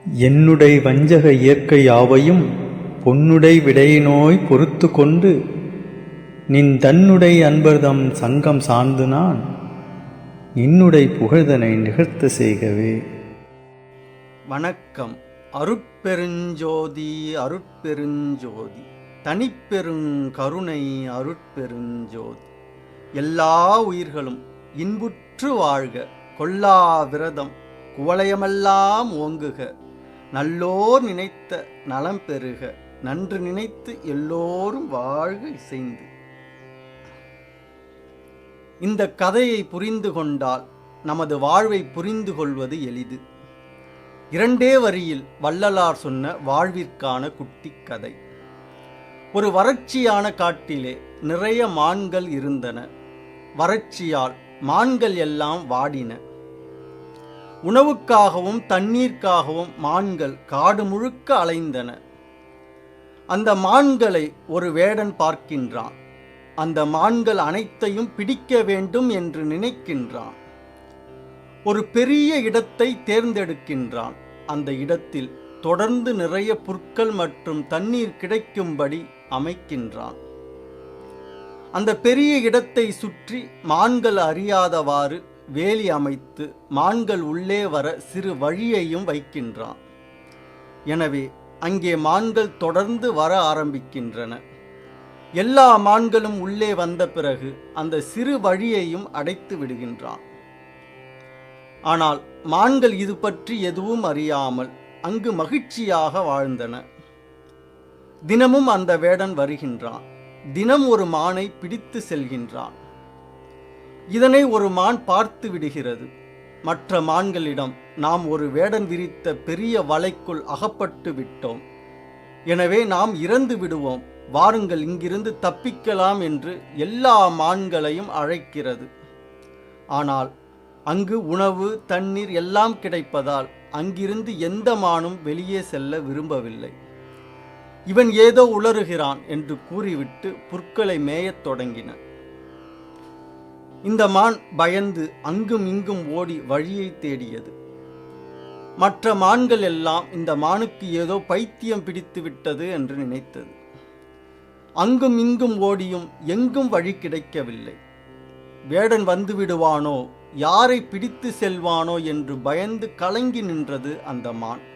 என்னுடை வஞ்சக இயற்கை யாவையும் பொன்னுடை விடையினோய் பொறுத்து கொண்டு நின் தன்னுடை அன்பர்தம் சங்கம் சார்ந்து நான் நின்னுடை புகழ்தனை நிகழ்த்த செய்கவே. வணக்கம். அருட்பெருஞ்சோதி அருட்பெருஞ்சோதி தனிப்பெருங்கருணை அருட்பெருஞ்சோதி. எல்லா உயிர்களும் இன்புற்று வாழ்க, கொல்லா விரதம் குவளையமெல்லாம் ஓங்குக, நல்லோர் நினைத்த நலம் பெறுக, நன்று நினைத்து எல்லோரும் வாழ்க இசைந்து. இந்த கதையை புரிந்து கொண்டால் நமது வாழ்வை புரிந்து கொள்வது எளிது. இரண்டே வரியில் வள்ளலார் சொன்ன வாழ்விற்கான குட்டி கதை. ஒரு வறட்சியான காட்டிலே நிறைய மான்கள் இருந்தன. வறட்சியால் மான்கள் எல்லாம் வாடின. உணவுக்காகவும் தண்ணீர்க்காகவும் மான்கள் காடு முழுக்க அலைந்தன. அந்த மான்களை ஒரு வேடன் பார்க்கின்றான். அந்த மான்கள் அனைத்தையும் பிடிக்க வேண்டும் என்று நினைக்கின்றான். ஒரு பெரிய இடத்தை தேர்ந்தெடுக்கின்றான். அந்த இடத்தில் தொடர்ந்து நிறைய புற்கள் மற்றும் தண்ணீர் கிடைக்கும்படி அமைக்கின்றான். அந்த பெரிய இடத்தை சுற்றி மான்கள் அறியாதவாறு வேலி அமைத்து மான்கள் உள்ளே வர சிறு வழியையும் வைக்கின்றான். எனவே அங்கே மான்கள் தொடர்ந்து வர ஆரம்பிக்கின்றன. எல்லா மான்களும் உள்ளே வந்த பிறகு அந்த சிறு வழியையும் அடைத்து விடுகின்றான். ஆனால் மான்கள் இது பற்றி எதுவும் அறியாமல் அங்கு மகிழ்ச்சியாக வாழ்ந்தன. தினமும் அந்த வேடன் வருகின்றான். தினம் ஒரு மானை பிடித்து செல்கின்றான். இதனை ஒரு மான் பார்த்து விடுகிறது. மற்ற மான்களிடம், நாம் ஒரு வேடன் விரித்த பெரிய வலைக்குள் அகப்பட்டு விட்டோம், எனவே நாம் இறந்து விடுவோம், வாருங்கள் இங்கிருந்து தப்பிக்கலாம் என்று எல்லா மான்களையும் அழைக்கிறது. ஆனால் அங்கு உணவு தண்ணீர் எல்லாம் கிடைப்பதால் அங்கிருந்து எந்த மானும் வெளியே செல்ல விரும்பவில்லை. இவன் ஏதோ உளறுகிறான் என்று கூறிவிட்டு புற்களை மேயத் தொடங்கின. இந்த மான் பயந்து அங்கும் இங்கும் ஓடி வழியை தேடியது. மற்ற மான்கள் எல்லாம் இந்த மானுக்கு ஏதோ பைத்தியம் பிடித்து விட்டது என்று நினைத்தது. அங்கும் இங்கும் ஓடியும் எங்கும் வழி கிடைக்கவில்லை. வேடன் வந்து விடுவானோ, யாரை பிடித்து செல்வானோ என்று பயந்து கலங்கி நின்றது அந்த மான்.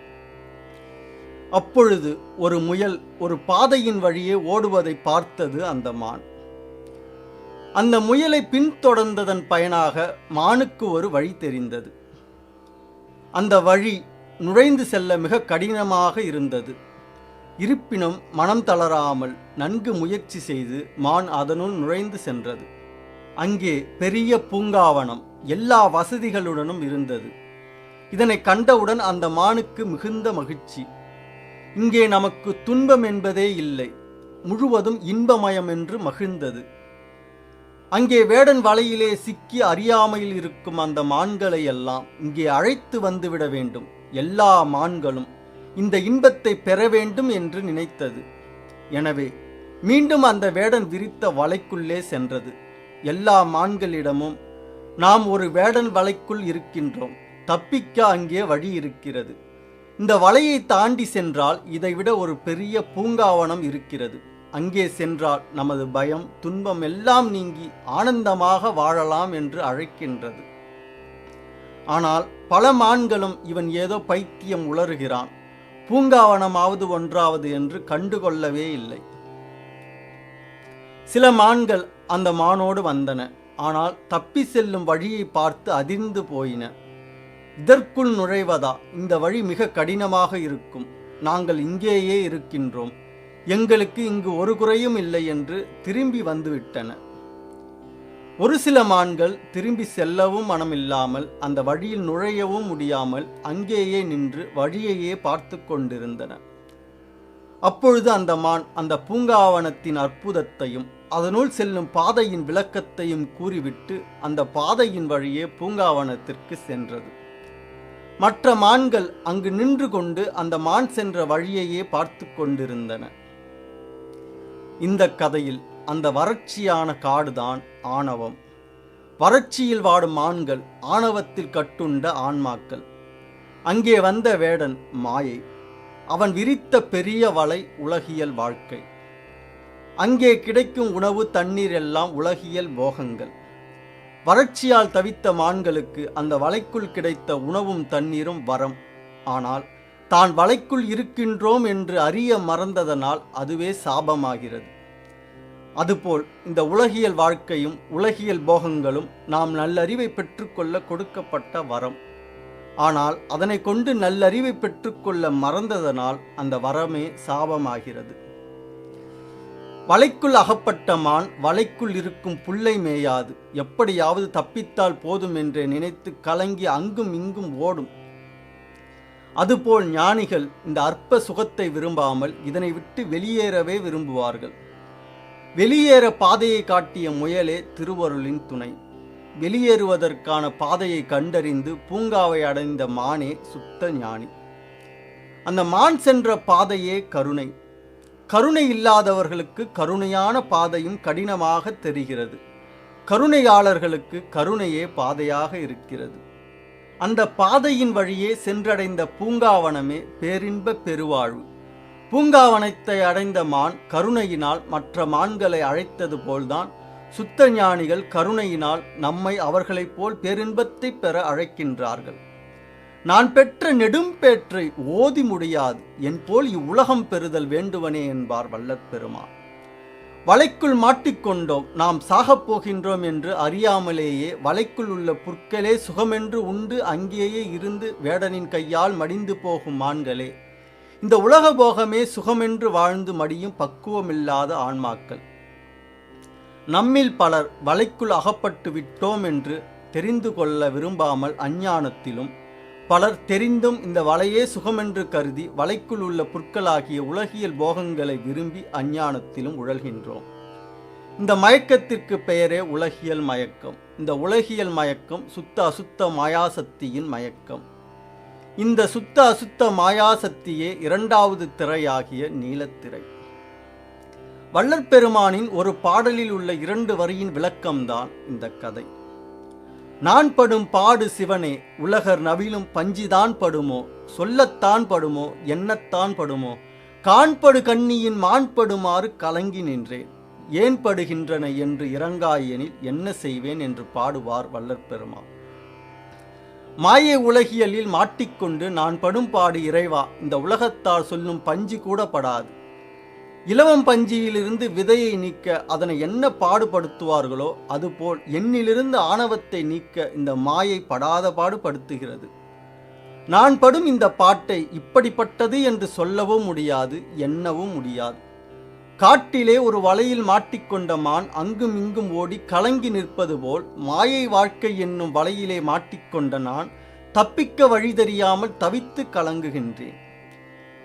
அப்பொழுது ஒரு முயல் ஒரு பாதையின் வழியே ஓடுவதை பார்த்தது அந்த மான். அந்த முயலை பின்தொடர்ந்ததன் பயனாக மானுக்கு ஒரு வழி தெரிந்தது. அந்த வழி நுழைந்து செல்ல மிக கடினமாக இருந்தது. இருப்பினும் மனம் தளராமல் நன்கு முயற்சி செய்து மான் அதனுள் நுழைந்து சென்றது. அங்கே பெரிய பூங்காவனம் எல்லா வசதிகளுடனும் இருந்தது. இதனை கண்டவுடன் அந்த மானுக்கு மிகுந்த மகிழ்ச்சி. இங்கே நமக்கு துன்பம் என்பதே இல்லை, முழுவதும் இன்பமயம் என்று மகிழ்ந்தது. அங்கே வேடன் வலையிலே சிக்கி அறியாமையில் இருக்கும் அந்த மான்களை எல்லாம் இங்கே அழைத்து வந்துவிட வேண்டும், எல்லா மான்களும் இந்த இன்பத்தை பெற வேண்டும் என்று நினைத்தது. எனவே மீண்டும் அந்த வேடன் விரித்த வலைக்குள்ளே சென்றது. எல்லா மான்களிடமும், நாம் ஒரு வேடன் வலைக்குள் இருக்கின்றோம், தப்பிக்க அங்கே வழி இருக்கிறது. இந்த வலையை தாண்டி சென்றால் இதைவிட ஒரு பெரிய பூங்காவனம் இருக்கிறது. அங்கே சென்றால் நமது பயம் துன்பம் எல்லாம் நீங்கி ஆனந்தமாக வாழலாம் என்று அழைக்கின்றது. ஆனால் பல மான்களும் இவன் ஏதோ பைத்தியம் உளறுகிறான், பூங்காவனமாவது ஒன்றாவது என்று கண்டுகொள்ளவே இல்லை. சில மான்கள் அந்த மானோடு வந்தன. ஆனால் தப்பி செல்லும் வழியை பார்த்து அதிர்ந்து போயின. இதற்குள் நுழைவதா? இந்த வழி மிக கடினமாக இருக்கும், நாங்கள் இங்கேயே இருக்கின்றோம், எங்களுக்கு இங்கு ஒரு குறையும் இல்லை என்று திரும்பி வந்துவிட்டன. ஒரு சில மான்கள் திரும்பி செல்லவும் மனமில்லாமல் அந்த வழியில் நுழையவும் முடியாமல் அங்கேயே நின்று வழியையே பார்த்து கொண்டிருந்தன. அப்பொழுது அந்த மான் அந்த பூங்காவனத்தின் அற்புதத்தையும் அதனுள் செல்லும் பாதையின் விளக்கத்தையும் கூறிவிட்டு அந்த பாதையின் வழியே பூங்காவனத்திற்கு சென்றது. மற்ற மான்கள் அங்கு நின்று கொண்டு அந்த மான் சென்ற வழியையே பார்த்து கொண்டிருந்தன. இந்த கதையில் அந்த வறட்சியான காடுதான் ஆணவம். வறட்சியில் வாடும் மான்கள் ஆணவத்தில் கட்டுண்ட ஆன்மாக்கள். அங்கே வந்த வேடன் மாயை. அவன் விரித்த பெரிய வலை உலகியல் வாழ்க்கை. அங்கே கிடைக்கும் உணவு தண்ணீர் எல்லாம் உலகியல் போகங்கள். வறட்சியால் தவித்த மான்களுக்கு அந்த வலைக்குள் கிடைத்த உணவும் தண்ணீரும் வரம். ஆனால் தான் வலைக்குள் இருக்கின்றோம் என்று அறிய மறந்ததனால் அதுவே சாபமாகிறது. அதுபோல் இந்த உலகியல் வாழ்க்கையும் உலகியல் போகங்களும் நாம் நல்லறிவை பெற்றுக்கொள்ள கொடுக்கப்பட்ட வரம். ஆனால் அதனை கொண்டு நல்லறிவை பெற்றுக்கொள்ள மறந்ததனால் அந்த வரமே சாபமாகிறது. வலைக்குள் அகப்பட்ட மான் வலைக்குள் இருக்கும் புல்லை மேயாது, எப்படியாவது தப்பித்தால் போதும் என்று நினைத்து கலங்கி அங்கும் இங்கும் ஓடும். அதுபோல் ஞானிகள் இந்த அற்ப சுகத்தை விரும்பாமல் இதனை விட்டு வெளியேறவே விரும்புவார்கள். வெளியேற பாதையை காட்டிய முயலே திருவருளின் துணை. வெளியேறுவதற்கான பாதையை கண்டறிந்து பூங்காவை அடைந்த மானே சுத்த ஞானி. அந்த மான் சென்ற பாதையே கருணை. கருணை இல்லாதவர்களுக்கு கருணையான பாதையும் கடினமாக தெரிகிறது. கருணையாளர்களுக்கு கருணையே பாதையாக இருக்கிறது. அந்த பாதையின் வழியே சென்றடைந்த பூங்காவனமே பேரின்ப பெருவாழ்வு. பூங்காவனத்தை அடைந்த மான் கருணையினால் மற்ற மான்களை அழைத்தது போல்தான் சுத்த ஞானிகள் கருணையினால் நம்மை அவர்களைப் போல் பேரின்பத்தை பெற அழைக்கின்றார்கள். நான் பெற்ற நெடும்பேற்றை ஓதி முடியாது, என் போல் இவ்வுலகம் பெறுதல் வேண்டுவனே என்பார் வல்லற்பெருமான். வலைக்குள் மாட்டிக்கொண்டோம், நாம் சாகப் போகின்றோம் என்று அறியாமலேயே வலைக்குள் உள்ள புற்களே சுகமென்று உண்டு அங்கேயே இருந்து வேடனின் கையால் மடிந்து போகும் மான்களே, இந்த உலக போகமே சுகமென்று வாழ்ந்து மடியும் பக்குவமில்லாத ஆன்மாக்கள். நம்மில் பலர் வலைக்குள் அகப்பட்டு விட்டோம் என்று தெரிந்து கொள்ள விரும்பாமல் அஞ்ஞானத்திலும், பலர் தெரிந்தும் இந்த வலையே சுகமென்று கருதி வலைக்குள் உள்ள புற்களாகிய உலகியல் போகங்களை விரும்பி அஞ்ஞானத்திலும் உழல்கின்றோம். இந்த மயக்கத்திற்கு பெயரே உலகியல் மயக்கம். இந்த உலகியல் மயக்கம் சுத்த அசுத்த மாயாசக்தியின் மயக்கம். இந்த சுத்த அசுத்த மாயாசக்தியே இரண்டாவது திரையாகிய நீலத்திரை. வள்ளற்பெருமானின் ஒரு பாடலில் உள்ள 2 வரியின் விளக்கம்தான் இந்த கதை. நான் படும் பாடு சிவனே, உலகர் நவிலும் பஞ்சிதான் படுமோ, சொல்லத்தான் படுமோ, எண்ணத்தான் படுமோ, காண்படு கண்ணியின் மாண்படுமாறு கலங்கி நின்றேன், ஏன் படுகின்றன என்று இறங்காயெனில் என்ன செய்வேன் என்று பாடுவார் வள்ளற்பெருமான். மாயை உலகியலில் மாட்டிக்கொண்டு நான் படும் பாடு இறைவா, இந்த உலகத்தால் சொல்லும் பஞ்சு கூட படாது. இலவம் பஞ்சியிலிருந்து விதையை நீக்க அதனை என்ன பாடுபடுத்துவார்களோ அதுபோல் என்னிலிருந்து ஆணவத்தை நீக்க இந்த மாயை படாத பாடுபடுத்துகிறது. நான் படும் இந்த பாட்டை இப்படிப்பட்டது என்று சொல்லவும் முடியாது, எண்ணவும் முடியாது. காட்டிலே ஒரு வலையில் மாட்டிக்கொண்ட மான் அங்கும் இங்கும் ஓடி கலங்கி நிற்பது போல் மாயை வாழ்க்கை என்னும் வலையிலே மாட்டிக்கொண்ட நான் தப்பிக்க வழி தெரியாமல் தவித்து கலங்குகின்றேன்.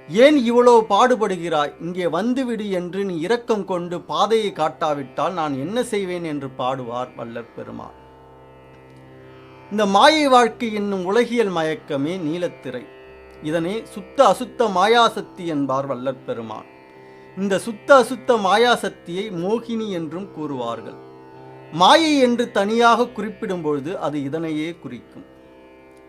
ஏன் இவ்வளவு பாடுபடுகிறாய், இங்கே வந்துவிடு என்று நீ இரக்கம் கொண்டு பாதையை காட்டாவிட்டால் நான் என்ன செய்வேன் என்று பாடுவார் வள்ளற்பெருமான். இந்த மாயை வாழ்க்கை என்னும் உலகியல் மயக்கமே நீலத்திரை. இதனை சுத்த அசுத்த மாயாசக்தி என்பார் வள்ளற்பெருமான். இந்த சுத்த அசுத்த மாயாசக்தியை மோகினி என்றும் கூறுவார்கள். மாயை என்று தனியாக குறிப்பிடும் பொழுது அது இதனையே குறிக்கும்.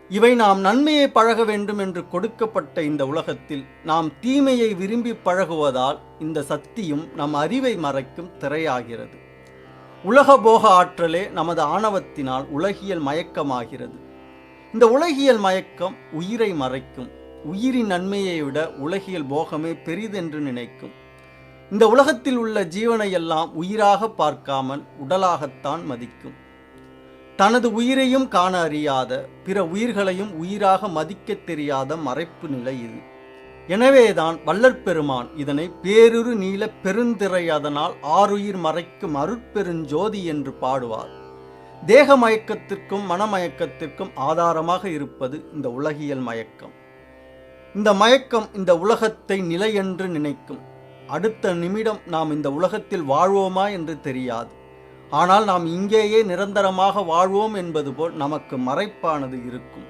இவை நாம் நன்மையை பழக வேண்டும் என்று கொடுக்கப்பட்ட இந்த உலகத்தில் நாம் தீமையை விரும்பி பழகுவதால் இந்த சக்தியும் நம் அறிவை மறைக்கும் திரையாகிறது. உலக போக ஆற்றலே நமது ஆணவத்தினால் உலகியல் மயக்கமாகிறது. இந்த உலகியல் மயக்கம் உயிரை மறைக்கும். உயிரின் நன்மையை விட உலகியல் போகமே பெரிதென்று நினைக்கும். இந்த உலகத்தில் உள்ள ஜீவனையெல்லாம் உயிராக பார்க்காமல் உடலாகத்தான் மதிக்கும். தனது உயிரையும் காண அறியாத, பிற உயிர்களையும் உயிராக மதிக்க தெரியாத மறைப்பு நிலை இது. எனவேதான் வள்ளற்பெருமான் இதனை பேருரு நீல பெருந்திரை, அதனால் ஆறுயிர் மறைக்கும் அருட்பெருஞ்சோதி என்று பாடுவார். தேக மயக்கத்திற்கும் மனமயக்கத்திற்கும் ஆதாரமாக இருப்பது இந்த உலகியல் மயக்கம். இந்த மயக்கம் இந்த உலகத்தை நிலை என்று நினைக்கும். அடுத்த நிமிடம் நாம் இந்த உலகத்தில் வாழ்வோமா என்று தெரியாது. ஆனால் நாம் இங்கேயே நிரந்தரமாக வாழ்வோம் என்பது போல் நமக்கு மறைப்பானது இருக்கும்.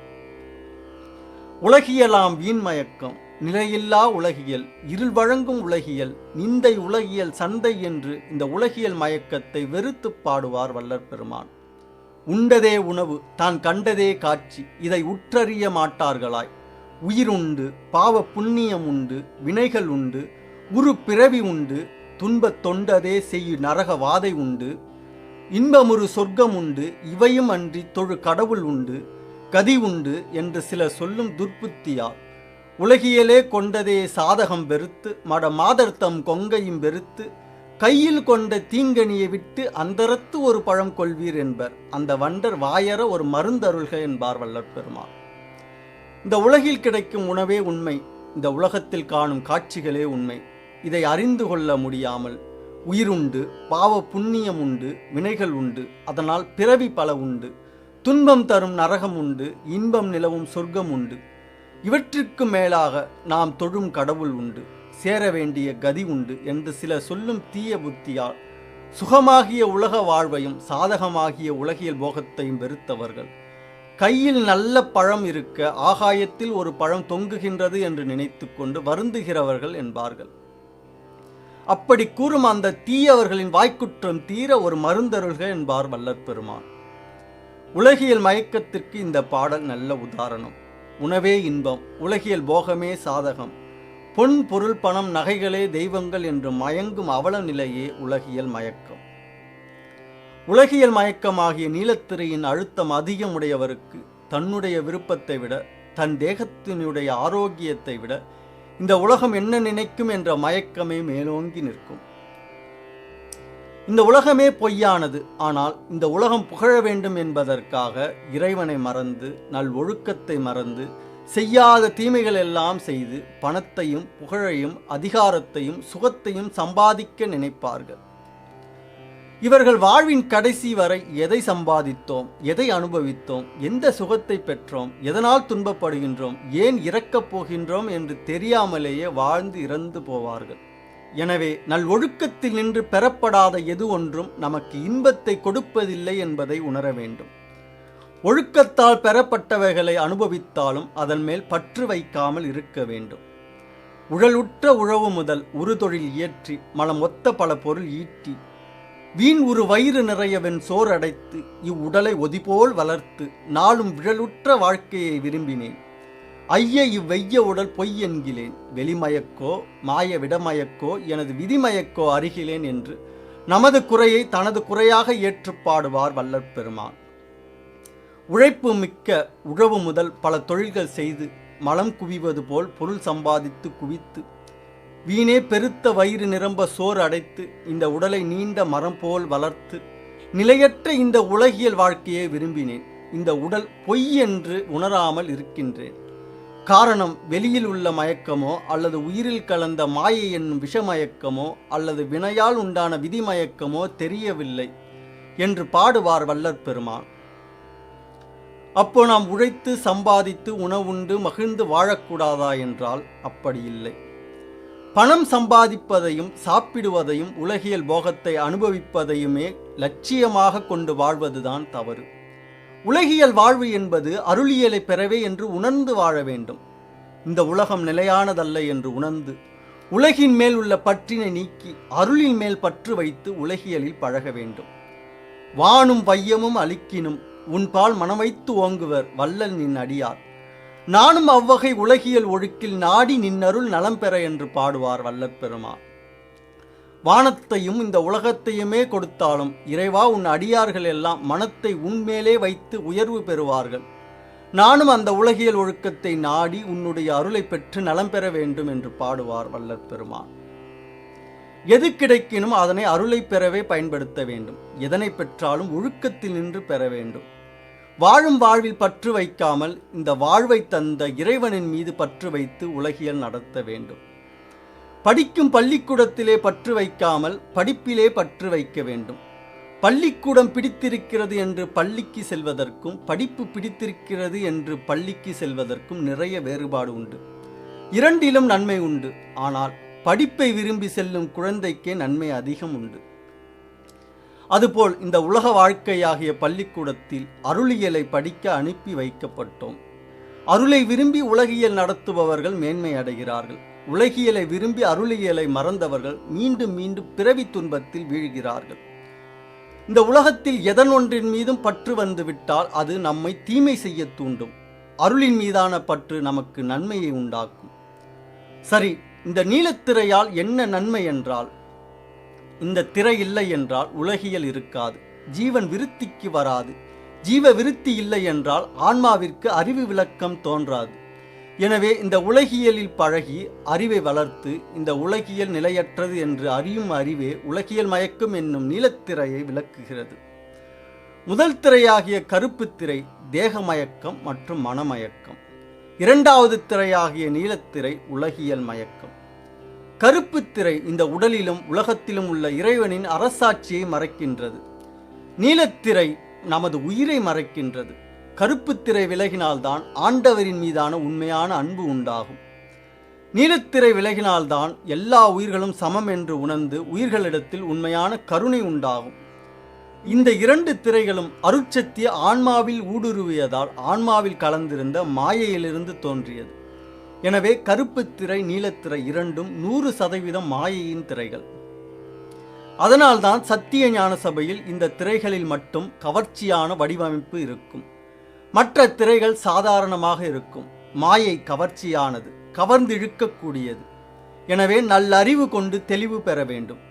உலகியலாம் வீண் மயக்கம், நிலையில்லா உலகியல், இருள் வழங்கும் உலகியல், நிந்தை உலகியல், சந்தை என்று இந்த உலகியல் மயக்கத்தை வெறுத்து பாடுவார் வள்ளற்பெருமான். உண்டதே உணவு, தான் கண்டதே காட்சி, இதை உற்றறிய மாட்டார்களாய். உயிருண்டு, பாவ புண்ணியம் உண்டு, வினைகள் உண்டு, உரு பிறவி உண்டு, துன்பத் தொண்டதே செய்யு நரக வாதை உண்டு, இன்பமுறு சொர்க்கம் உண்டு, இவையும் அன்றி தொழு கடவுள் உண்டு, கதி உண்டு என்று சிலர் சொல்லும் துர்ப்புத்தியால் உலகியலே கொண்டதே சாதகம் வெறுத்து மட மாதர்த்தம் கொங்கையும் வெறுத்து கையில் கொண்ட தீங்கனியை விட்டு அந்தரத்து ஒரு பழம் கொள்வீர் என்பர். அந்த வண்டர் வாயற ஒரு மருந்தருள்க என்பார் வள்ளற் பெருமான். இந்த உலகில் கிடைக்கும் உணவே உண்மை, இந்த உலகத்தில் காணும் காட்சிகளே உண்மை. இதை அறிந்து கொள்ள முடியாமல் உயிருண்டு, பாவ புண்ணியம் உண்டு, வினைகள் உண்டு, அதனால் பிறவி பல உண்டு, துன்பம் தரும் நரகம் உண்டு, இன்பம் நிலவும் சொர்க்கம் உண்டு, இவற்றிற்கு மேலாக நாம் தொழும் கடவுள் உண்டு, சேர வேண்டிய கதி உண்டு என்று சிலர் சொல்லும் தீய புத்தியால் சுகமாகிய உலக வாழ்வையும் சாதகமாகிய உலகியல் போகத்தையும் வெறுத்தவர்கள் கையில் நல்ல பழம் இருக்க ஆகாயத்தில் ஒரு பழம் தொங்குகின்றது என்று நினைத்து கொண்டு வருந்துகிறவர்கள் என்பார்கள். அப்படி கூறும் அந்த தீயவர்களின் வாய்க்குற்றம் தீர ஒரு மருந்தருள்க என்பார் வள்ளற் பெருமான். உலகியல் மயக்கத்திற்கு இந்த பாடல் நல்ல உதாரணம். உணவே இன்பம், உலகியல் போகமே சாதகம், பொன் பொருள் பணம் நகைகளே தெய்வங்கள் என்று மயங்கும் அவல நிலையே உலகியல் மயக்கம். உலகியல் மயக்கமாகிய நீலத்திரையின் அழுத்தம் அதிகம் உடையவருக்கு தன்னுடைய விருப்பத்தை விட, தன் தேகத்தினுடைய ஆரோக்கியத்தை விட இந்த உலகம் என்ன நினைக்கும் என்ற மயக்கமே மேலோங்கி நிற்கும். இந்த உலகமே பொய்யானது. ஆனால் இந்த உலகம் புகழ வேண்டும் என்பதற்காக இறைவனை மறந்து, நல் ஒழுக்கத்தை மறந்து, செய்யாத தீமைகள் எல்லாம் செய்து பணத்தையும் புகழையும் அதிகாரத்தையும் சுகத்தையும் சம்பாதிக்க நினைப்பார்கள். இவர்கள் வாழ்வின் கடைசி வரை எதை சம்பாதித்தோம், எதை அனுபவித்தோம், எந்த சுகத்தை பெற்றோம், எதனால் துன்பப்படுகின்றோம், ஏன் இறக்கப் போகின்றோம் என்று தெரியாமலேயே வாழ்ந்து இறந்து போவார்கள். எனவே நல் ஒழுக்கத்தில் நின்று பெறப்படாத எது ஒன்றும் நமக்கு இன்பத்தை கொடுப்பதில்லை என்பதை உணர வேண்டும். ஒழுக்கத்தால் பெறப்பட்டவைகளை அனுபவித்தாலும் அதன் மேல் பற்று வைக்காமல் இருக்க வேண்டும். உழலுற்ற உழவு முதல் உறுதொழில் இயற்றி மலம் ஒத்த பல பொருள் ஈட்டி வீண் ஒரு வயிறு நிறையவன் சோர் அடைத்து இவ்வுடலை ஒதிபோல் வளர்த்து நாளும் விழலுற்ற வாழ்க்கையை விரும்பினேன். ஐய இவ்வெய்ய உடல் பொய் என்கிலேன், வெளிமயக்கோ மாய விடமயக்கோ எனது விதிமயக்கோ அருகிலேன் என்று நமது குறையை தனது குறையாக ஏற்று பாடுவார் வள்ளற் பெருமான். உழைப்பு மிக்க உழவு முதல் பல தொழில்கள் செய்து மலம் குவிவது போல் பொருள் சம்பாதித்து குவித்து வீணே பெருத்த வயிறு நிரம்ப சோறு அடைத்து இந்த உடலை நீண்ட மரம் போல் வளர்த்து நிலையற்ற இந்த உலகியல் வாழ்க்கையை விரும்பினேன். இந்த உடல் பொய் என்று உணராமல் இருக்கின்றேன். காரணம் வெளியில் உள்ள மயக்கமோ அல்லது உயிரில் கலந்த மாயை என்னும் விஷமயக்கமோ அல்லது வினையால் உண்டான விதிமயக்கமோ தெரியவில்லை என்று பாடுவார் வள்ளற் பெருமான். அப்போ நாம் உழைத்து சம்பாதித்து உணவுண்டு மகிழ்ந்து வாழக்கூடாதா என்றால் அப்படி இல்லை. பணம் சம்பாதிப்பதையும் சாப்பிடுவதையும் உலகியல் போகத்தை அனுபவிப்பதையுமே லட்சியமாக கொண்டு வாழ்வதுதான் தவறு. உலகியல் வாழ்வு என்பது அருளியலை பெறவே என்று உணர்ந்து வாழ வேண்டும். இந்த உலகம் நிலையானதல்ல என்று உணர்ந்து உலகின் மேல் உள்ள பற்றினை நீக்கி அருளின் மேல் பற்று வைத்து உலகியலில் பழக வேண்டும். வானும் வையமும் அளிக்கினும் உன்பால் மனவைத்து ஓங்குவர் வள்ளல் நின் அடியார். நானும் அவ்வகை உலகியல் ஒழுக்கில் நாடி நின்னருள் நலம் பெற என்று பாடுவார் வள்ளற் பெருமான். வானத்தையும் இந்த உலகத்தையுமே கொடுத்தாலும் இறைவா உன் அடியார்கள் எல்லாம் மனத்தை உன்மேலே வைத்து உயர்வு பெறுவார்கள். நானும் அந்த உலகியல் ஒழுக்கத்தை நாடி உன்னுடைய அருளை பெற்று நலம் பெற வேண்டும் என்று பாடுவார் வள்ளற் பெருமான். எது கிடைக்கினும் அதனை அருளை பெறவே பயன்படுத்த வேண்டும். எதனை பெற்றாலும் ஒழுக்கத்தில் நின்று பெற வேண்டும். வாழும் வாழ்வில் பற்று வைக்காமல் இந்த வாழ்வை தந்த இறைவனின் மீது பற்று வைத்து உலகியல் நடத்த வேண்டும். படிக்கும் பள்ளிக்கூடத்திலே பற்று வைக்காமல் படிப்பிலே பற்று வைக்க வேண்டும். பள்ளிக்கூடம் பிடித்திருக்கிறது என்று பள்ளிக்கு செல்வதற்கும் படிப்பு பிடித்திருக்கிறது என்று பள்ளிக்கு செல்வதற்கும் நிறைய வேறுபாடு உண்டு. இரண்டிலும் நன்மை உண்டு. ஆனால் படிப்பை விரும்பி செல்லும் குழந்தைக்கே நன்மை அதிகம் உண்டு. அதுபோல் இந்த உலக வாழ்க்கையாகிய பள்ளிக்கூடத்தில் அருளியலை படிக்க அனுப்பி வைக்கப்பட்டோம். அருளை விரும்பி உலகியல் நடத்துபவர்கள் மேன்மை அடைகிறார்கள். உலகியலை விரும்பி அருளியலை மறந்தவர்கள் மீண்டும் மீண்டும் பிறவி துன்பத்தில் வீழ்கிறார்கள். இந்த உலகத்தில் எதன் ஒன்றின் மீதும் பற்று வந்துவிட்டால் அது நம்மை தீமை செய்ய தூண்டும். அருளின் மீதான பற்று நமக்கு நன்மையை உண்டாக்கும். சரி, இந்த நீலத்திரையால் என்ன நன்மை என்றால், இந்த திரை இல்லை என்றால் உலகியல் இருக்காது, ஜீவன் விருத்திக்கு வராது. ஜீவ விருத்தி இல்லை என்றால் ஆன்மாவிற்கு அறிவு விளக்கம் தோன்றாது. எனவே இந்த உலகியலில் பழகி அறிவை வளர்த்து இந்த உலகியல் நிலையற்றது என்று அறியும் அறிவே உலகியல் மயக்கம் என்னும் நீலத்திரையை விளக்குகிறது. முதல் திரையாகிய கருப்பு திரை தேகமயக்கம் மற்றும் மனமயக்கம். இரண்டாவது திரையாகிய நீலத்திரை உலகியல் மயக்கம். கருப்பு திரை இந்த உடலிலும் உலகத்திலும் உள்ள இறைவனின் அரசாட்சியை மறைக்கின்றது. நீலத்திரை நமது உயிரை மறைக்கின்றது. கருப்பு திரை விலகினால்தான் ஆண்டவரின் மீதான உண்மையான அன்பு உண்டாகும். நீலத்திரை விலகினால்தான் எல்லா உயிர்களும் சமம் என்று உணர்ந்து உயிர்களிடத்தில் உண்மையான கருணை உண்டாகும். இந்த இரண்டு திரைகளும் அருட்சக்தி ஆன்மாவில் ஊடுருவியதால் ஆன்மாவில் கலந்திருந்த மாயையிலிருந்து தோன்றியது. எனவே கருப்பு திரை நீலத்திரை இரண்டும் 100% மாயையின் திரைகள். அதனால்தான் சத்திய ஞான சபையில் இந்த திரைகளில் மட்டும் கவர்ச்சியான வடிவமைப்பு இருக்கும். மற்ற திரைகள் சாதாரணமாக இருக்கும். மாயை கவர்ச்சியானது, கவர்ந்திழுக்கக்கூடியது. எனவே நல்லறிவு கொண்டு தெளிவு பெற வேண்டும்.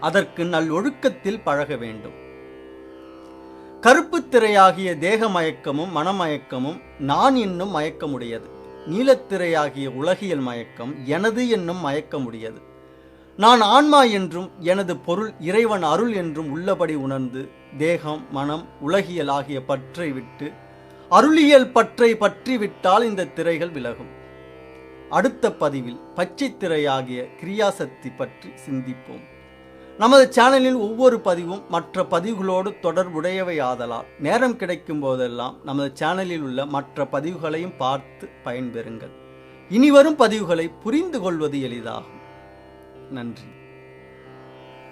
அதற்கு நல்லொழுக்கத்தில் பழக வேண்டும். கருப்பு திரையாகிய தேக மயக்கமும் மனமயக்கமும் நான் என்னும் மயக்கமுடையது. நீலத்திரையாகிய உலகியல் மயக்கம் எனது என்னும் மயக்கமுடையது. நான் ஆன்மா என்றும் எனது பொருள் இறைவன் அருள் என்றும் உள்ளபடி உணர்ந்து தேகம் மனம் உலகியல் ஆகிய பற்றை விட்டு அருளியல் பற்றை பற்றிவிட்டால் இந்த திரைகள் விலகும். அடுத்த பதிவில் பச்சை திரையாகிய கிரியாசக்தி பற்றி சிந்திப்போம். நமது சேனலில் ஒவ்வொரு பதிவும் மற்ற பதிவுகளோடு தொடர்புடையவை ஆதலால் நேரம் கிடைக்கும் போதெல்லாம் நமது சேனலில் உள்ள மற்ற பதிவுகளையும் பார்த்து பயன்பெறுங்கள். இனிவரும் பதிவுகளை புரிந்து கொள்வது எளிதாகும். நன்றி.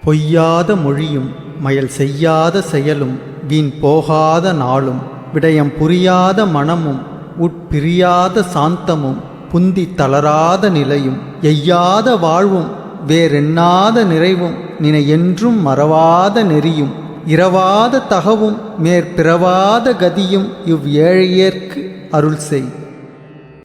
பொய்யாத மொழியும் மயல் செய்யாத செயலும் வீண் போகாத நாளும் விடயம் புரியாத மனமும் உட்பிரியாத சாந்தமும் புந்தி தளராத நிலையும் எய்யாத வாழ்வும் வேறெண்ணாத நிறைவும் நினை என்றும் மறவாத நெறியும் இரவாத தகவும் மேற்பிறவாத கதியும் இவ் ஏழையர்க்கு அருள் செய்.